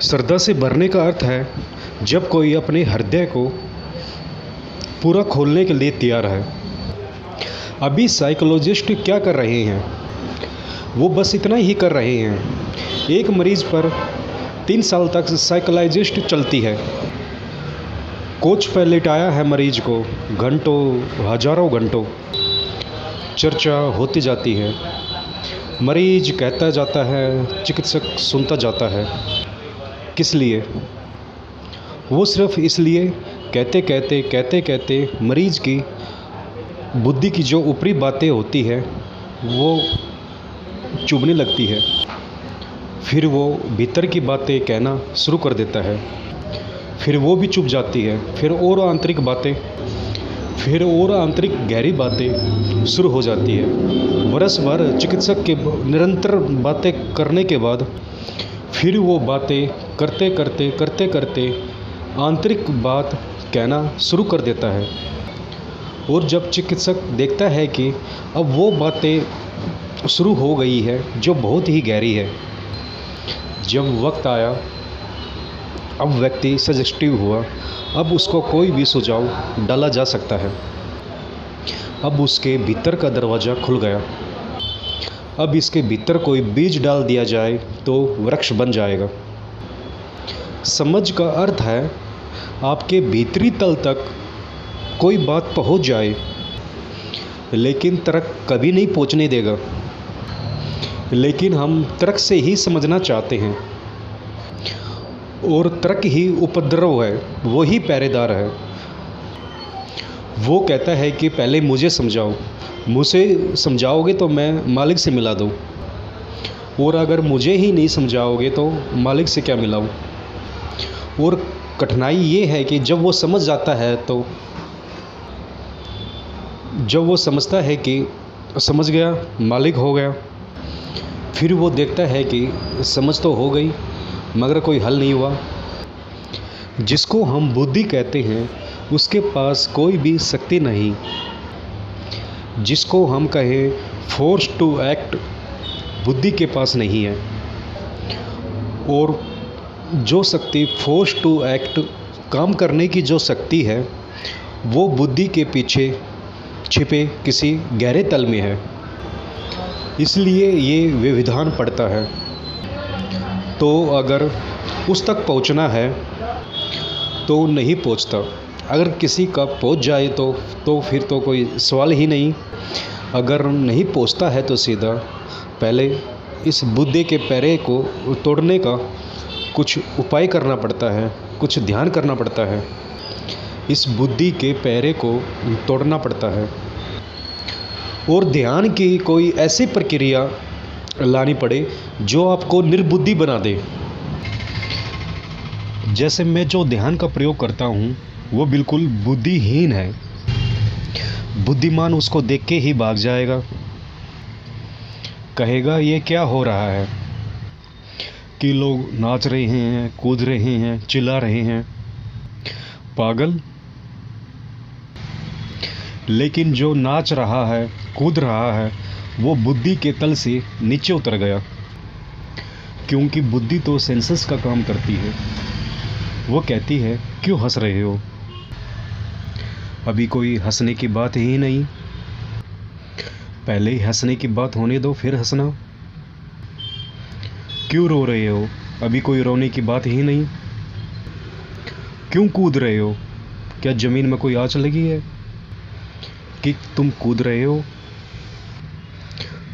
श्रद्धा से भरने का अर्थ है जब कोई अपने हृदय को पूरा खोलने के लिए तैयार है। अभी साइकोलॉजिस्ट क्या कर रहे हैं, वो बस इतना ही कर रहे हैं। एक मरीज पर 3 साल तक साइकोलॉजिस्ट चलती है। कोच पर लिटाया है मरीज को, घंटों हजारों घंटों चर्चा होती जाती है। मरीज कहता जाता है, चिकित्सक सुनता जाता है। किस लिए? वो सिर्फ इसलिए कहते कहते मरीज की बुद्धि की जो ऊपरी बातें होती है वो चुभने लगती है। फिर वो भीतर की बातें कहना शुरू कर देता है, फिर वो भी चुभ जाती है। फिर और आंतरिक गहरी बातें शुरू हो जाती है। बरस भर चिकित्सक के निरंतर बातें करने के बाद फिर वो बातें करते करते आंतरिक बात कहना शुरू कर देता है। और जब चिकित्सक देखता है कि अब वो बातें शुरू हो गई है जो बहुत ही गहरी है, जब वक्त आया, अब व्यक्ति सजेस्टिव हुआ, अब उसको कोई भी सुझाव डाला जा सकता है। अब उसके भीतर का दरवाज़ा खुल गया। अब इसके भीतर कोई बीज डाल दिया जाए तो वृक्ष बन जाएगा। समझ का अर्थ है आपके भीतरी तल तक कोई बात पहुंच जाए, लेकिन तर्क कभी नहीं पहुंचने देगा। लेकिन हम तर्क से ही समझना चाहते हैं, और तर्क ही उपद्रव है, वो ही पहरेदार है। वो कहता है कि पहले मुझे समझाओ, मुझे समझाओगे तो मैं मालिक से मिला दूँ, और अगर मुझे ही नहीं समझाओगे तो मालिक से क्या मिलाऊँ। और कठिनाई ये है कि जब वो समझ जाता है, तो जब वो समझता है कि समझ गया, मालिक हो गया, फिर वो देखता है कि समझ तो हो गई मगर कोई हल नहीं हुआ। जिसको हम बुद्धि कहते हैं उसके पास कोई भी शक्ति नहीं। जिसको हम कहें फोर्स टू एक्ट, बुद्धि के पास नहीं है। और जो शक्ति फोर्स टू एक्ट, काम करने की जो शक्ति है, वो बुद्धि के पीछे छिपे किसी गहरे तल में है। इसलिए ये विविधान पड़ता है। तो अगर उस तक पहुंचना है तो नहीं पहुंचता। अगर किसी का पहुंच जाए तो फिर तो कोई सवाल ही नहीं। अगर नहीं पहुंचता है तो सीधा पहले इस बुद्धि के पैरे को तोड़ने का कुछ उपाय करना पड़ता है, कुछ ध्यान करना पड़ता है। इस बुद्धि के पैरे को तोड़ना पड़ता है, और ध्यान की कोई ऐसी प्रक्रिया लानी पड़े जो आपको निर्बुद्धि बना दे। जैसे मैं जो ध्यान का प्रयोग करता हूँ वो बिल्कुल बुद्धिहीन है। बुद्धिमान उसको देख के ही भाग जाएगा, कहेगा ये क्या हो रहा है कि लोग नाच रहे हैं, कूद रहे हैं, चिल्ला रहे हैं, पागल। लेकिन जो नाच रहा है, कूद रहा है, वो बुद्धि के तल से नीचे उतर गया, क्योंकि बुद्धि तो सेंसस का काम करती है। वो कहती है क्यों हंस रहे हो, अभी कोई हंसने की बात ही नहीं, पहले ही हंसने की बात होने दो फिर हंसना। क्यों रो रहे हो, अभी कोई रोने की बात ही नहीं। क्यों कूद रहे हो, क्या ज़मीन में कोई आँच लगी है कि तुम कूद रहे हो।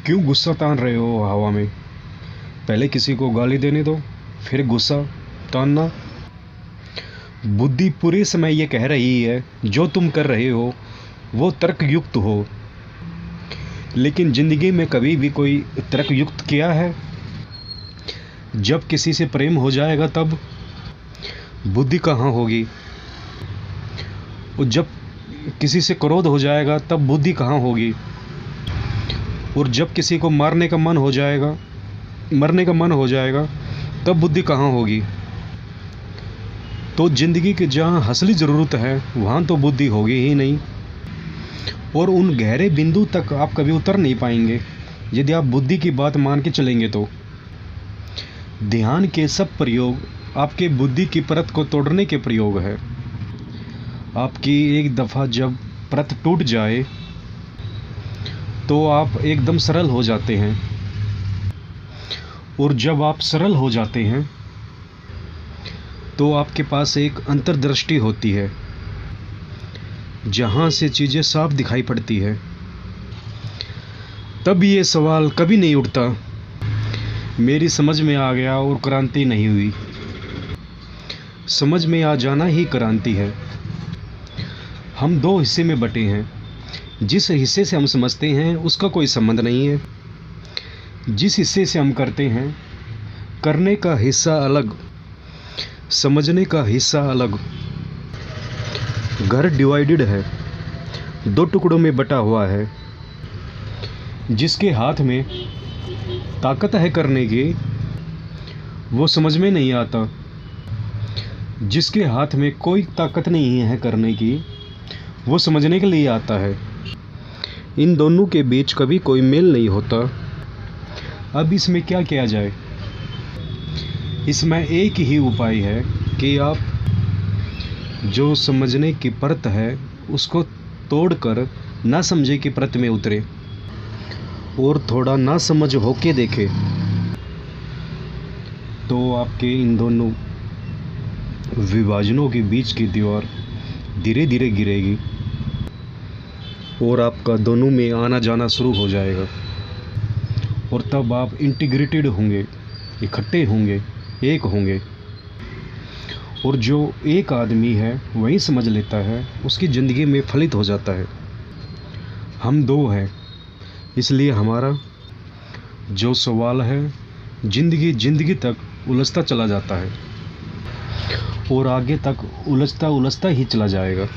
क्यों गुस्सा तान रहे हो हवा में, पहले किसी को गाली देने दो फिर गुस्सा तानना। बुद्धि पूरे समय ये कह रही है जो तुम कर रहे हो वो तर्कयुक्त हो, लेकिन ज़िंदगी में कभी भी कोई तर्कयुक्त किया है? जब किसी से प्रेम हो जाएगा तब बुद्धि कहाँ होगी, और जब किसी से क्रोध हो जाएगा तब बुद्धि कहाँ होगी, और जब किसी को मरने का मन हो जाएगा तब बुद्धि कहाँ होगी। तो ज़िंदगी के जहाँ असली ज़रूरत है वहाँ तो बुद्धि होगी ही नहीं, और उन गहरे बिंदु तक आप कभी उतर नहीं पाएंगे यदि आप बुद्धि की बात मान के चलेंगे। तो ध्यान के सब प्रयोग आपके बुद्धि की परत को तोड़ने के प्रयोग है। आपकी एक दफ़ा जब परत टूट जाए तो आप एकदम सरल हो जाते हैं, और जब आप सरल हो जाते हैं तो आपके पास एक अंतर्दृष्टि होती है जहाँ से चीज़ें साफ दिखाई पड़ती है। तब ये सवाल कभी नहीं उठता, मेरी समझ में आ गया और क्रांति नहीं हुई। समझ में आ जाना ही क्रांति है। हम दो हिस्से में बटे हैं। जिस हिस्से से हम समझते हैं उसका कोई संबंध नहीं है। जिस हिस्से से हम करते हैं, करने का हिस्सा अलग, समझने का हिस्सा अलग। घर डिवाइडेड है, दो टुकड़ों में बटा हुआ है। जिसके हाथ में ताकत है करने की, वो समझ में नहीं आता। जिसके हाथ में कोई ताकत नहीं है करने की, वो समझने के लिए आता है। इन दोनों के बीच कभी कोई मेल नहीं होता। अब इसमें क्या किया जाए? इसमें एक ही उपाय है कि आप जो समझने की परत है उसको तोड़कर ना समझे की परत में उतरे और थोड़ा ना समझ होके देखें, तो आपके इन दोनों विभाजनों के बीच की दीवार धीरे धीरे गिरेगी और आपका दोनों में आना जाना शुरू हो जाएगा। और तब आप इंटीग्रेटेड होंगे, इकट्ठे होंगे, एक होंगे। और जो एक आदमी है वही समझ लेता है, उसकी ज़िंदगी में फलित हो जाता है। हम दो हैं, इसलिए हमारा जो सवाल है ज़िंदगी तक उलझता चला जाता है और आगे तक उलझता ही चला जाएगा।